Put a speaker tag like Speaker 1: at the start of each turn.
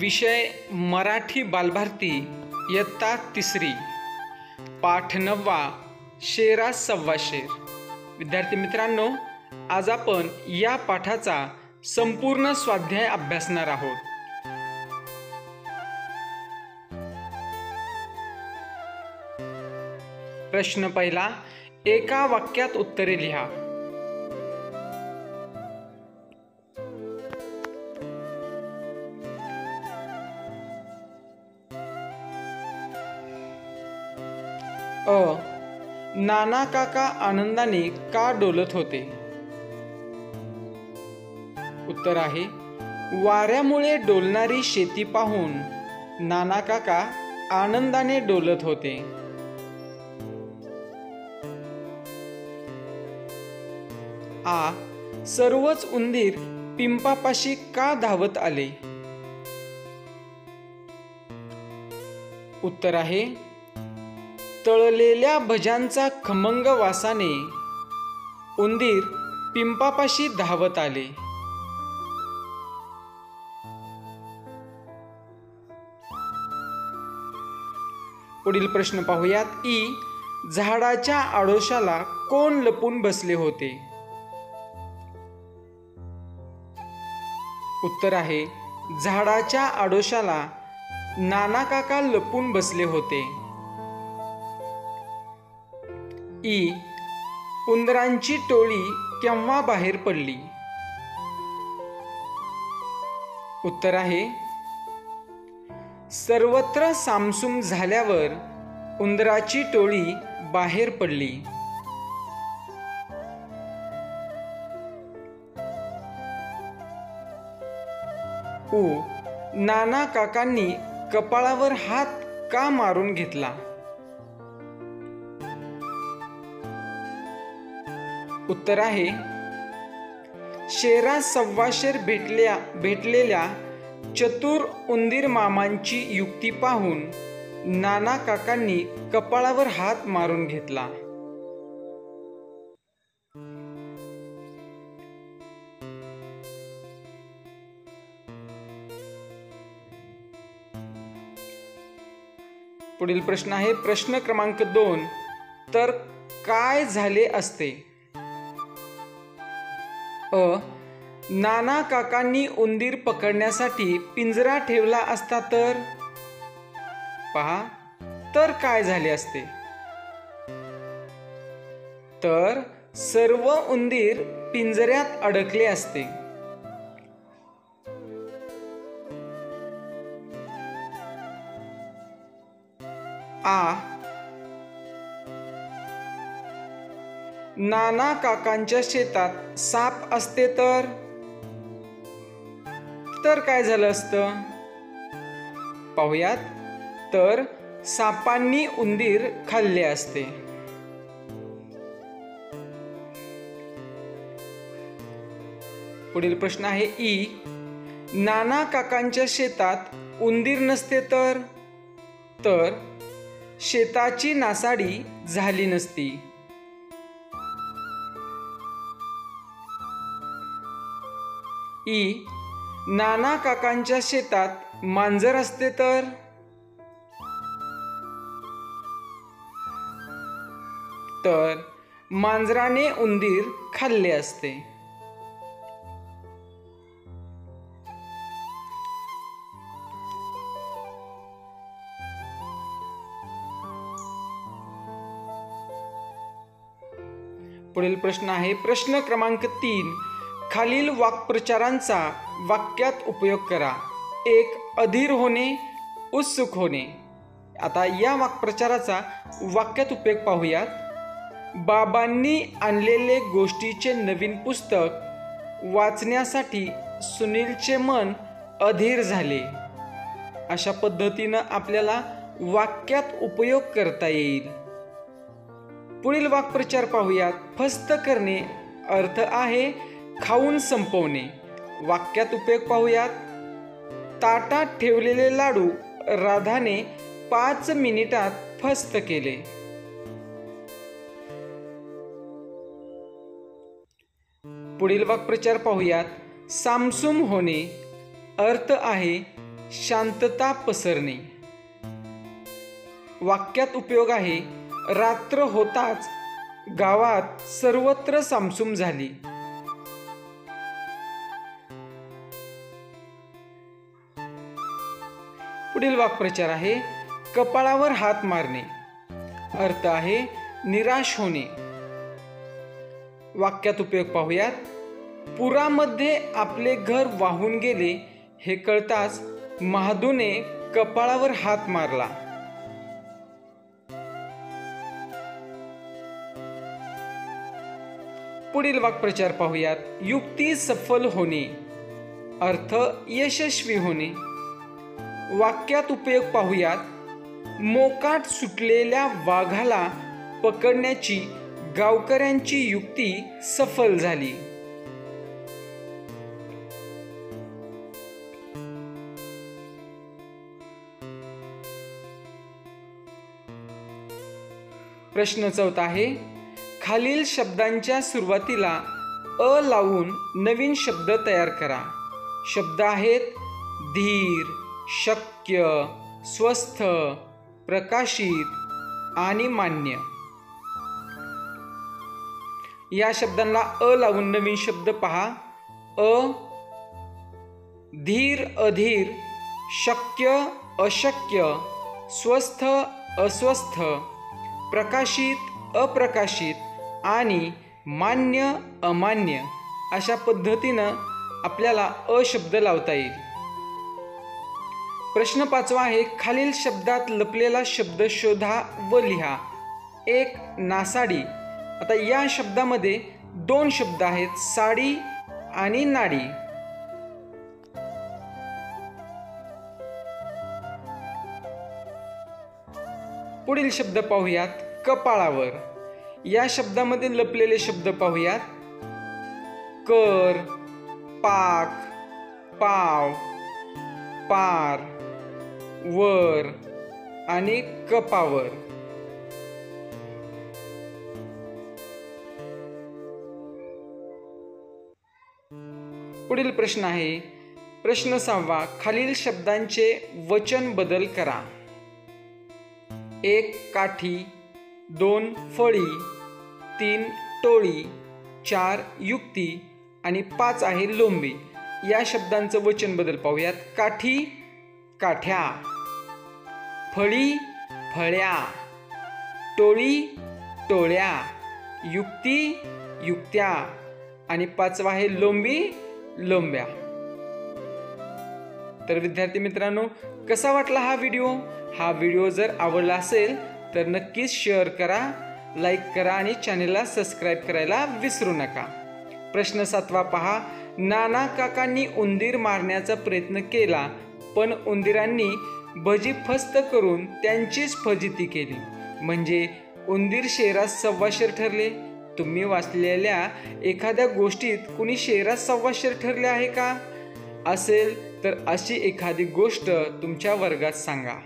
Speaker 1: विषय मराठी बालभारती इयत्ता तिसरी, पाठ 9वा, शेरा सव्वा शेर. विद्यार्थी मित्रांनो, आज आपण या पाठाचा संपूर्ण स्वाध्याय अभ्यासणार आहोत. प्रश्न पहिला, एका वाक्यात उत्तरे लिहा. नाना काका आनंदाने का डोलत होते? उत्तर आहे, वाऱ्यामुळे डोलणारी शेती पाहून नाना काका आनंदाने डोलत होते. आ, सर्वच उंदीर पिंपापाशी का धावत आले? उत्तर आहे, तळलेल्या भज्यांचा खमंग वासाने उंदीर पिंपापाशी धावत आले. पुढील प्रश्न पाहूयात. ई, झाडाच्या आडोशाला कोण लपून बसले होते? उत्तर आहे, झाडाच्या आडोशाला नाना काका लपून बसले होते. ई, उंदरांची टोळी केव्हा बाहेर पडली? उत्तर आहे, सर्वत्र सामसूम झाल्यावर उंदराची टोळी बाहेर पडली. उ, नाना काकांनी कपाळावर हात का मारून घेतला? उत्तर आहे, शेरा सव्वाशेर भेटलेल्या चतुर उंदीर मामांची युक्ती पाहून नाना काकांनी कपाळावर हात मारून घेतला. पुढील प्रश्न आहे प्रश्न क्रमांक 2. तर काय झाले असते? नाना काकांनी उंदीर पकडण्यासाठी पिंजरा ठेवला असता तर? पहा, तर काय झाले असते? तर सर्व उंदीर पिंजऱ्यात अडकले असते. आ, नाना काकांच्या शेतात साप असते तर? तर काय झालं असतं? पाहूयात. तर सापांनी उंदीर खाल्ले असते. पुढील प्रश्न आहे ई, नाना काकांच्या शेतात उंदीर नसते तर? तर शेताची नासाडी झाली नसती. ई, नाना काकांच्या शेतात मांजर असते तर? तर मांजराने उंदीर खाल्ले असते. पुढील प्रश्न आहे प्रश्न क्रमांक 3. खालील वाक्प्रचारांचा वाक्यात उपयोग करा. 1. अधीर होणे, उत्सुक होणे. आता या वाक्प्रचाराचा वाक्यात उपयोग पाहूयात. बाबांनी आणलेले गोष्टीचे नवीन पुस्तक वाचण्यासाठी सुनीलचे मन अधीर झाले. अशा पद्धतीनं आपल्याला वाक्यात उपयोग करता येईल. पुढील वाक्प्रचार पाहूयात. फस्त करणे अर्थ आहे खाऊन संपवणे. वाक्यात उपयोग पाहूयात. ताटात ठेवलेले लाडू राधाने 5 मिनिटात फस्त केले. पुढील वाक्प्रचार पाहूयात. सामसूम होणे अर्थ आहे शांतता पसरणे. वाक्यात उपयोग आहे रात्र होताच गावात सर्वत्र सामसूम झाली. पुढील वाक्प्रचार आहे कपाळावर हात मारणे. अर्थ आहे निराश होणे. वाक्यात उपयोग पाहूयात. पुरामध्ये आपले घर वाहून गेले हे कळताच महादूने कपाळावर हात मारला. पुढील वाक्प्रचार पाहूयात. युक्ती सफल होणे. अर्थ यशस्वी होणे. वाक्यात उपयोग पाहूयात. मोकाट सुटलेल्या वाघाला पकडण्याची गावकऱ्यांची युक्ती सफल झाली. प्रश्न 4 आहे. खालील शब्दांच्या सुरुवातीला अ लावून नवीन शब्द तयार करा. शब्द आहेत धीर, शक्य, स्वस्थ, प्रकाशित आणि मान्य. या शब्दांना अ लावून नवीन शब्द पहा. धीर, अधीर, शक्य, अशक्य, स्वस्थ, अस्वस्थ, प्रकाशित, अप्रकाशित आणि मान्य, अमान्य अशा पद्धतीनं आपल्याला अ शब्द लावता येईल. प्रश्न 5 आहे. खालील शब्दात लपलेला शब्द शोधा व लिहा. 1. नासाडी. आता या शब्दामध्ये 2 शब्द आहेत साडी आणि नाडी. पुढील शब्द पाहूयात. कपाळावर. या शब्दामध्ये लपलेले शब्द पाहूयात. कर, पाक, पाव, पार, वर आणि कपावर. पुढील प्रश्न आहे. प्रश्न 6. खालील शब्दांचे वचन बदल करा. 1. काठी, 2. फळी, 3. टोळी, 4. युक्ती आणि 5 आहे लोंबी. या शब्दांचं वचन बदल पाहूयात. काठी, काठ्या, फळी, फळ्या, टोळी, टोळ्या, युक्ती, युक्त्या आणि 5 आहे लोंबी, लोंब्या. तर विद्यार्थी मित्रांनो, कसा वाटला हा व्हिडिओ? हा व्हिडिओ जर आवडला असेल तर नक्कीच शेअर करा, लाईक करा आणि चॅनेलला सबस्क्राईब करायला विसरू नका. प्रश्न 7 पहा. नाना काकांनी उंदीर मारण्याचा प्रयत्न केला पण उंदीरांनी भजी फस्त करून त्यांचीच फजिती केली. म्हणजे उंदीर शेरात सव्वाशेर ठरले. तुम्ही वाचलेल्या एखाद्या गोष्टीत कुणी शेरात सव्वाशेर ठरले आहे का? असेल तर अशी एखादी गोष्ट तुमच्या वर्गात सांगा.